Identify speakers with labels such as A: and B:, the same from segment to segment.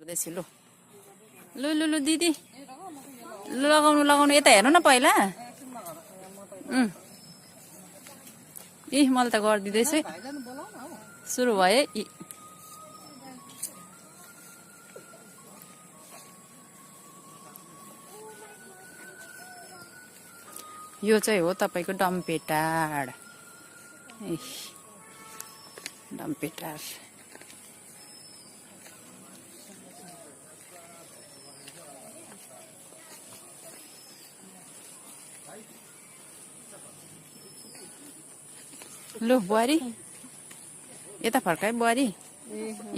A: गर्दैछु लु लु लु लु दिदी लु लगाउनु लगाउनु यता हेर्नु न पहिला इ मैले त गरिदिँदैछु है सुरु भयो है यो चाहिँ हो तपाईको डम्पेटाड डम्पेटाड लु बुहारी यता फर्काए बुहारी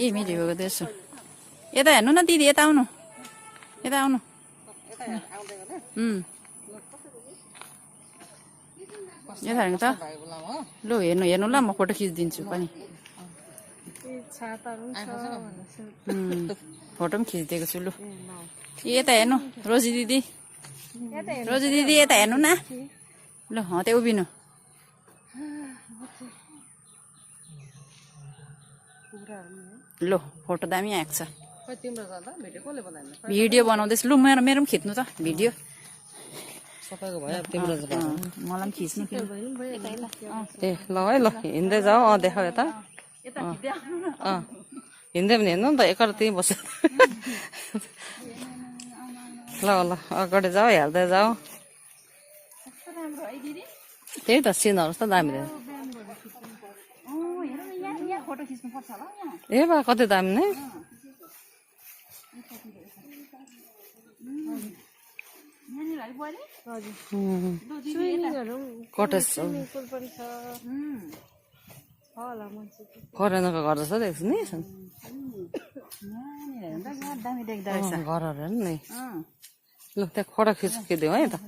A: ए मिल्यो गर्दैछु यता हेर्नु न दिदी यता आउनु यता आउनु यता हेर्नु त लु हेर्नु हेर्नु ल म फोटो खिचिदिन्छु पनि फोटो पनि खिचिदिएको छु लु यता हेर्नु रोजी दिदी यता हेर्नु न ल त्यहाँ उभिनु लो फोटो दामी आएको छ भिडियो बनाउँदैछु लु मेरो पनि खिच्नु त भिडियो मलाई पनि खिच्नु
B: ए ल है ल हिँड्दै जाऊ देखाऊ यता हिँड्दै पनि हेर्नु नि त एकअर्का त्यहीँ बस्यो ल ल अगाडि जाऊ हेर्दै जाऊ त्यही त सिनहरू त दामी ए बा कति दामी नै कटेज फरेनको घर जस्तो देख्छु नि घरहरू नि ल त्यहाँ फोटो खिचिदिउँ है त